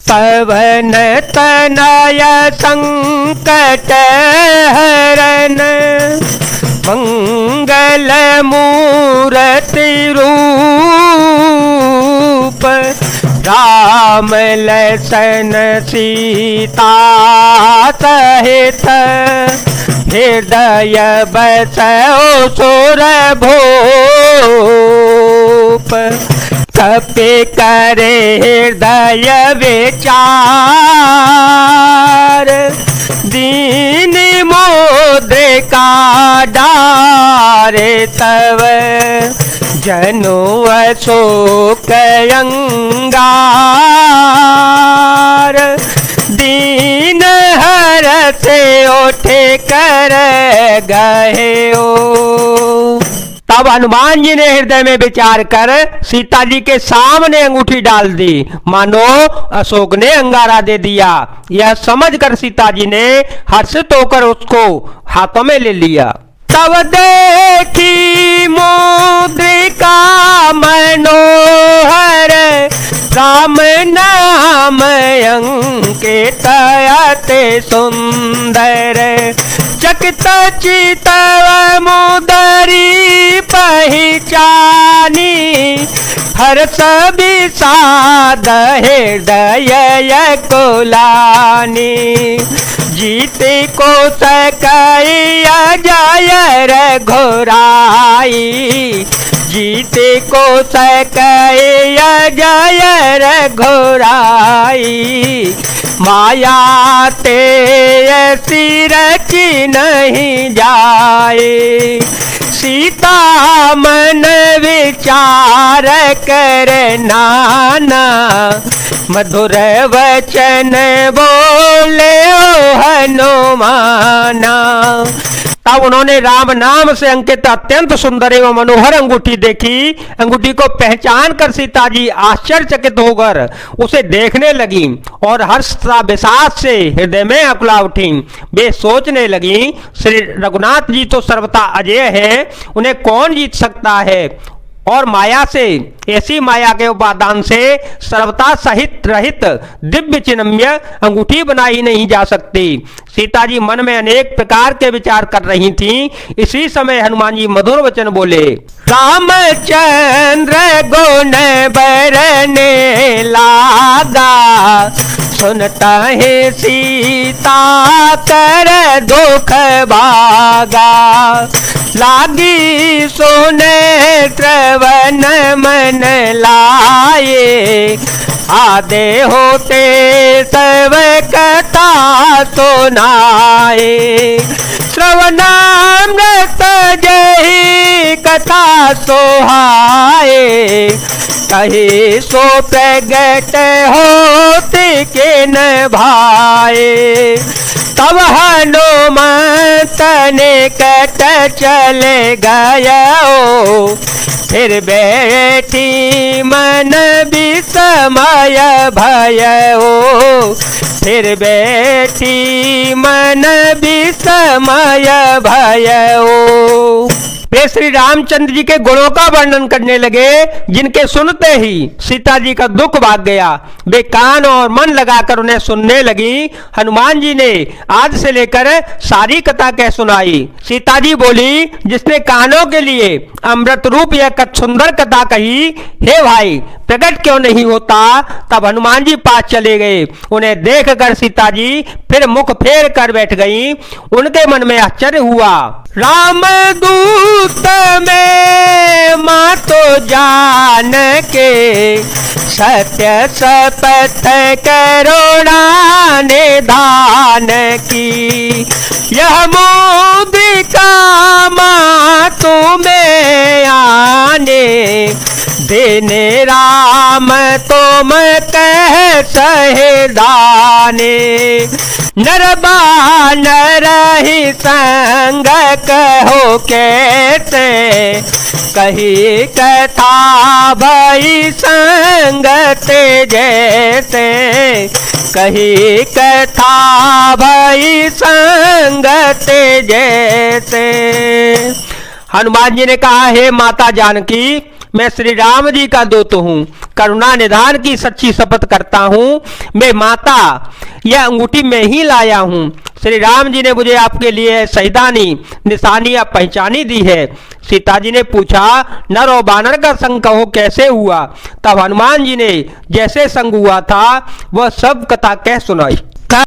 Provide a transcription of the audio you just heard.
पवन तनय संकट हरन मंगल मूर्ति रूप राम लसन सीता सहित हृदय बसो सुर भूप कपि करे हृदय विचार दीन मुद्रिका डारे तव जनु अशोक अंगार दीन हर से उठे कर गए हो। तब हनुमान जी ने हृदय में विचार कर सीता जी के सामने अंगूठी डाल दी, मानो अशोक ने अंगारा दे दिया। यह समझकर सीता जी ने हर्षित होकर उसको हाथों में ले लिया। तब देखी मुद्रिका मनोहर राम नाम अंकित अति सुंदर चकित चितव मुदरी पहचानी हर्ष विषाद हृदय कुलानी जीते को सकई जय रघुराई जीते को सकई जय रघुराई माया ते सिर नहीं जाए सीता मन विचार कर नाना मधुर वचन बोले ओ हनुमाना। तब उन्होंने राम नाम से अंकित अत्यंत सुंदर एवं मनोहर अंगूठी देखी। अंगूठी को पहचान कर सीता जी आश्चर्यचकित होकर उसे देखने लगी और हर्ष तथा विषाद से हृदय में आकुला उठी। वे सोचने लगी, श्री रघुनाथ जी तो सर्वथा अजेय है, उन्हें कौन जीत सकता है, और माया से, ऐसी माया के उपादान से सर्वथा सहित रहित दिव्य चिन्मय अंगूठी बनाई नहीं जा सकती। सीता जी मन में अनेक प्रकार के विचार कर रही थीं। इसी समय हनुमान जी मधुर वचन बोले, रामचंद्र गुण बरने लागा सुनता है सीता कर दुख भागा लागी सोने श्रवण मन लाए आदे होते सब कथा सुनाए श्रवणामृत जही कथा सोहाए कही सो प्रगट होते के न भाए तब हनुमत निकट चले गयो फिर बैठी मन विस्मय भयो फिर बैठी मन विस्मय भयो। वे श्री रामचंद्र जी के गुणों का वर्णन करने लगे जिनके सुनते ही सीता जी का दुख भाग गया। वे कान और मन लगाकर उन्हें सुनने लगी। हनुमान जी ने आज से लेकर सारी कथा कह सुनाई। सीता जी बोली, जिसने कानों के लिए अमृत रूप यह सुंदर कथा कही, हे भाई प्रकट क्यों नहीं होता। तब हनुमान जी पास चले गए। उन्हें देखकर सीता जी फिर मुख फेर कर बैठ गई। उनके मन में आश्चर्य हुआ, राम दूत में माँ तो जान के सत्य शपथ करुणा निधान की यह मुदिका माँ तुम्हें आने देने राम तुम कह सहदाने नरबान रही संग कहो कैसे कही कथा भई संगत जैसे कही कथा भई संगत जैसे। हनुमान जी ने कहा, हे माता जानकी, मैं श्री राम जी का दूत हूँ, करुणा निधान की सच्ची शपथ करता हूँ, मैं माता यह अंगूठी में ही लाया हूँ। श्री राम जी ने मुझे आपके लिए शहीदानी निशानी या पहचानी दी है। सीता जी ने पूछा, नर और बानर का संग कहो कैसे हुआ? तब हनुमान जी ने जैसे संग हुआ था वह सब कथा कह सुनाई।